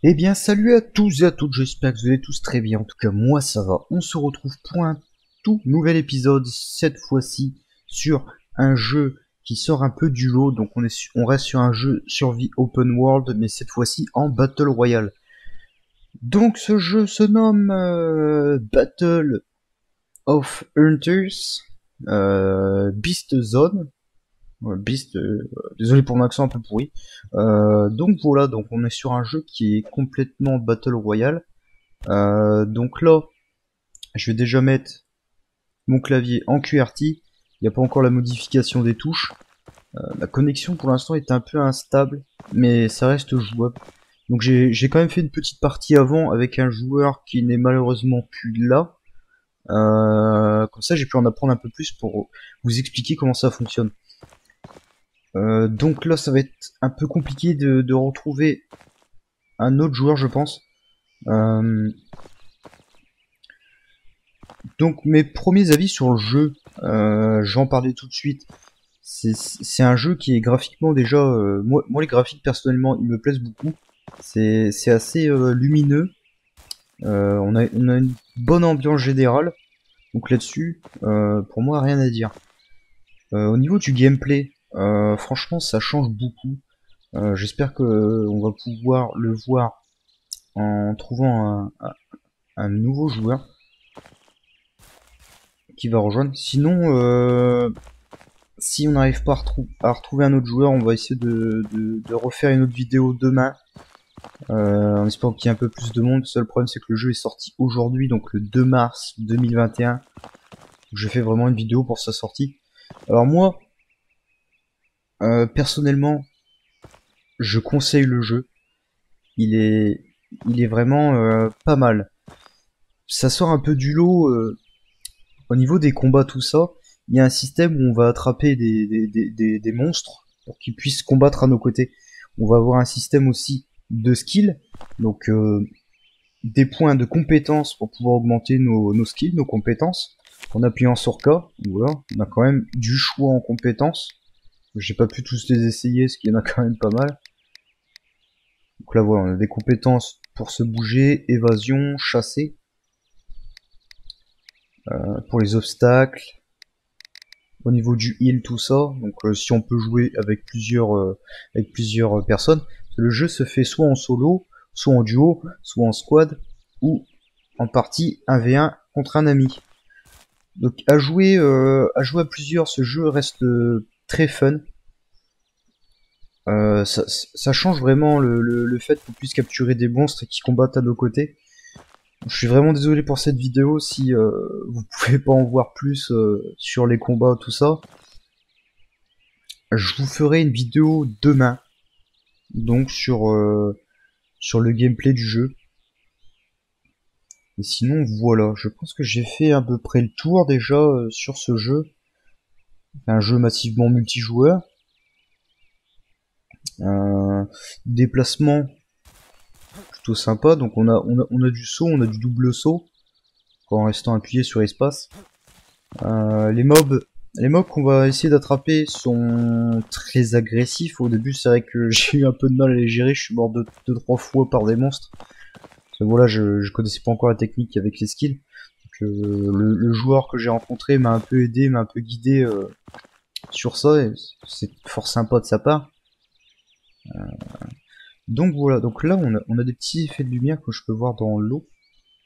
Eh bien, salut à tous et à toutes, j'espère que vous allez tous très bien. En tout cas, moi ça va. On se retrouve pour un tout nouvel épisode, cette fois-ci sur un jeu qui sort un peu du lot. Donc on reste sur un jeu survie open world, mais cette fois-ci en Battle Royale. Donc ce jeu se nomme Battle of Hunters, Beast Zone. Ouais, Beast, désolé pour mon accent un peu pourri. Donc voilà, donc on est sur un jeu qui est complètement Battle Royale. Donc là, je vais déjà mettre mon clavier en QWERTY. Il n'y a pas encore la modification des touches. La connexion pour l'instant est un peu instable, mais ça reste jouable. Donc j'ai quand même fait une petite partie avant avec un joueur qui n'est malheureusement plus là. Comme ça j'ai pu en apprendre un peu plus pour vous expliquer comment ça fonctionne. Donc là ça va être un peu compliqué de retrouver un autre joueur je pense. Donc mes premiers avis sur le jeu, j'en parlais tout de suite. C'est un jeu qui est graphiquement déjà, moi les graphiques personnellement ils me plaisent beaucoup. C'est assez lumineux. On a une bonne ambiance générale. Donc là-dessus, pour moi rien à dire. Au niveau du gameplay, franchement ça change beaucoup. J'espère que on va pouvoir le voir en trouvant un nouveau joueur qui va rejoindre. Sinon, si on n'arrive pas à retrouver un autre joueur, on va essayer de refaire une autre vidéo demain. En espérant qu'il y ait un peu plus de monde. Le seul problème c'est que le jeu est sorti aujourd'hui, donc le 2 mars 2021. Je fais vraiment une vidéo pour sa sortie. Alors moi, personnellement, je conseille le jeu. Il est, il est vraiment pas mal. Ça sort un peu du lot au niveau des combats, tout ça. Il y a un système où on va attraper des monstres pour qu'ils puissent combattre à nos côtés. On va avoir un système aussi de skill, donc des points de compétences pour pouvoir augmenter nos skills, nos compétences. En appuyant sur K, voilà, on a quand même du choix en compétences. J'ai pas pu tous les essayer, parce qu'il y en a quand même pas mal. Donc là voilà, on a des compétences pour se bouger, évasion, chasser, pour les obstacles, au niveau du heal, tout ça. Donc si on peut jouer avec plusieurs personnes, le jeu se fait soit en solo, soit en duo, soit en squad, ou en partie 1v1 contre un ami. Donc à jouer à plusieurs, ce jeu reste très fun. Ça change vraiment le fait qu'on puisse capturer des monstres qui combattent à nos côtés. Je suis vraiment désolé pour cette vidéo si vous pouvez pas en voir plus sur les combats, tout ça. Je vous ferai une vidéo demain, donc sur le gameplay du jeu. Et sinon, voilà, je pense que j'ai fait à peu près le tour déjà sur ce jeu. Un jeu massivement multijoueur. Déplacement plutôt sympa, donc on a du saut, on a du double saut, en restant appuyé sur espace. Les mobs qu'on va essayer d'attraper sont très agressifs. Au début, c'est vrai que j'ai eu un peu de mal à les gérer. Je suis mort 2-3 fois par des monstres. Parce que voilà, je connaissais pas encore la technique avec les skills. Donc, le joueur que j'ai rencontré m'a un peu aidé, m'a un peu guidé sur ça. Et c'est fort sympa de sa part. Donc voilà, donc là on a des petits effets de lumière que je peux voir dans l'eau.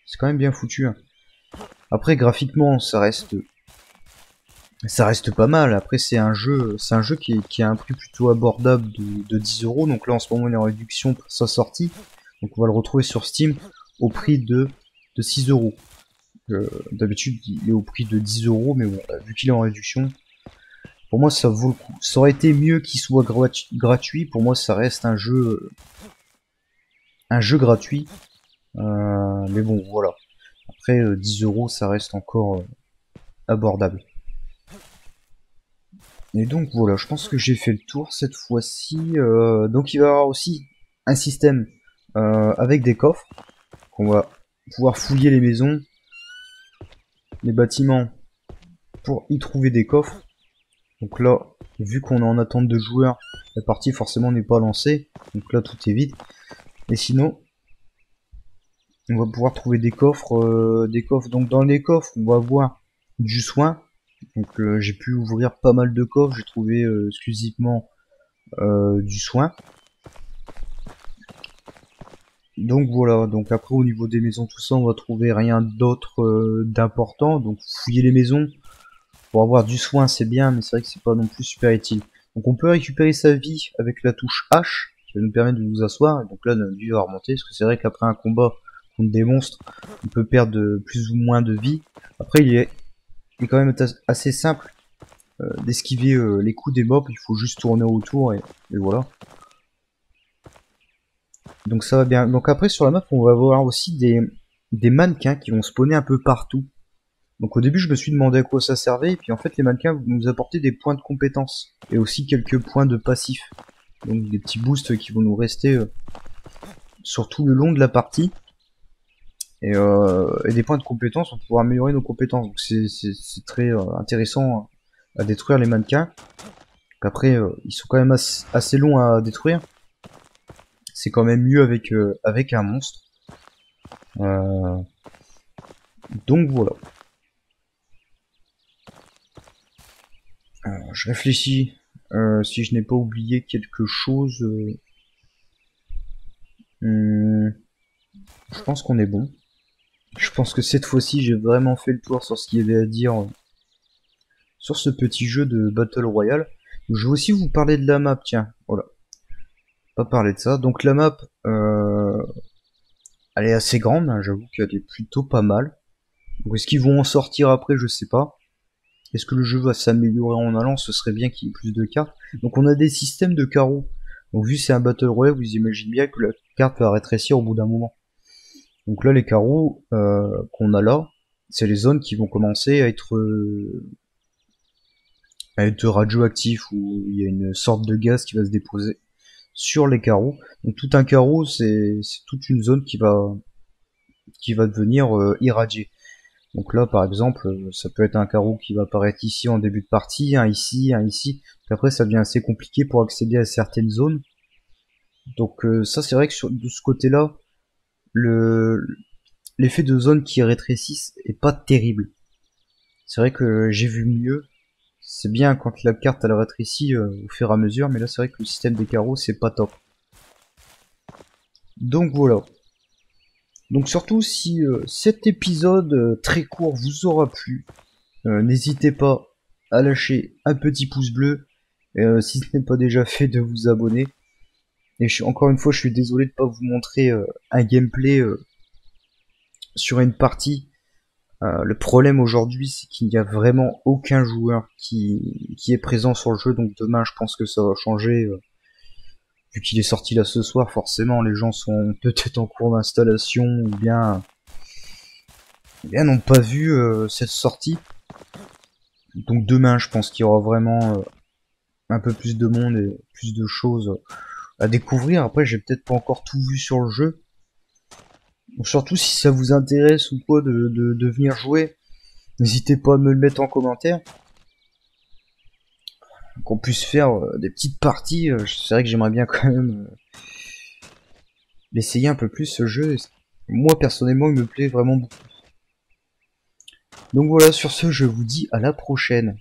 C'est quand même bien foutu. Hein. Après graphiquement ça reste pas mal. Après c'est un jeu qui a un prix plutôt abordable de 10 €. Donc là en ce moment il est en réduction pour sa sortie. Donc on va le retrouver sur Steam au prix de 6 €. D'habitude il est au prix de 10 €, mais bon, vu qu'il est en réduction, pour moi ça vaut le coup. Ça aurait été mieux qu'il soit gratuit. Pour moi ça reste un jeu gratuit. Mais bon voilà. Après 10 € ça reste encore abordable. Et donc voilà, je pense que j'ai fait le tour cette fois-ci. Donc il va y avoir aussi un système avec des coffres, qu'on va pouvoir fouiller les maisons, les bâtiments, pour y trouver des coffres. Donc là, vu qu'on est en attente de joueurs, la partie forcément n'est pas lancée. Donc là tout est vide. Et sinon, On va pouvoir trouver des coffres, Donc dans les coffres, on va avoir du soin. Donc j'ai pu ouvrir pas mal de coffres. J'ai trouvé exclusivement du soin. Donc voilà. Donc après au niveau des maisons, tout ça, on va trouver rien d'autre d'important. Donc fouiller les maisons pour avoir du soin, c'est bien, mais c'est vrai que c'est pas non plus super utile. Donc on peut récupérer sa vie avec la touche H, qui va nous permettre de nous asseoir. Et donc là, notre vie va remonter, parce que c'est vrai qu'après un combat contre des monstres, on peut perdre plus ou moins de vie. Après, il est quand même assez simple d'esquiver les coups des mobs. Il faut juste tourner autour et voilà. Donc ça va bien. Donc après, sur la map, on va avoir aussi des mannequins qui vont spawner un peu partout. Donc au début je me suis demandé à quoi ça servait, et puis en fait les mannequins vont nous apporter des points de compétences, et aussi quelques points de passif. Donc des petits boosts qui vont nous rester sur tout le long de la partie, et des points de compétences pour pouvoir améliorer nos compétences. Donc c'est très intéressant à détruire les mannequins. Donc après ils sont quand même assez longs à détruire. C'est quand même mieux avec un monstre. Donc voilà. Alors, je réfléchis si je n'ai pas oublié quelque chose. Je pense qu'on est bon. Je pense que cette fois-ci, j'ai vraiment fait le tour sur ce qu'il y avait à dire sur ce petit jeu de Battle Royale. Je vais aussi vous parler de la map, tiens. Voilà. Pas parler de ça. Donc la map, elle est assez grande, hein, j'avoue qu'elle est plutôt pas mal. Donc est-ce qu'ils vont en sortir après, je sais pas. Est-ce que le jeu va s'améliorer en allant? Ce serait bien qu'il y ait plus de cartes. Donc on a des systèmes de carreaux. Donc vu que c'est un Battle Royale, vous imaginez bien que la carte va rétrécir au bout d'un moment. Donc là, les carreaux qu'on a là, c'est les zones qui vont commencer à être radioactifs, où il y a une sorte de gaz qui va se déposer sur les carreaux. Donc tout un carreau, c'est toute une zone qui va devenir irradiée. Donc là, par exemple, ça peut être un carreau qui va apparaître ici en début de partie, un ici, un ici. Puis après, ça devient assez compliqué pour accéder à certaines zones. Donc ça, c'est vrai que de ce côté-là, l'effet de zone qui rétrécissent est pas terrible. C'est vrai que j'ai vu mieux. C'est bien quand la carte elle rétrécit au fur et à mesure, mais là c'est vrai que le système des carreaux c'est pas top. Donc voilà. Donc surtout si cet épisode très court vous aura plu, n'hésitez pas à lâcher un petit pouce bleu, et si ce n'est pas déjà fait de vous abonner. Et encore une fois je suis désolé de pas vous montrer un gameplay sur une partie. Le problème aujourd'hui, c'est qu'il n'y a vraiment aucun joueur qui est présent sur le jeu, donc demain, je pense que ça va changer. Vu qu'il est sorti là ce soir, forcément, les gens sont peut-être en cours d'installation ou bien n'ont pas vu cette sortie. Donc demain, je pense qu'il y aura vraiment un peu plus de monde et plus de choses à découvrir. Après, j'ai peut-être pas encore tout vu sur le jeu. Donc, surtout si ça vous intéresse ou quoi de venir jouer, n'hésitez pas à me le mettre en commentaire. Qu'on puisse faire des petites parties. C'est vrai que j'aimerais bien quand même l'essayer un peu plus ce jeu. Moi personnellement il me plaît vraiment beaucoup. Donc voilà, sur ce je vous dis à la prochaine.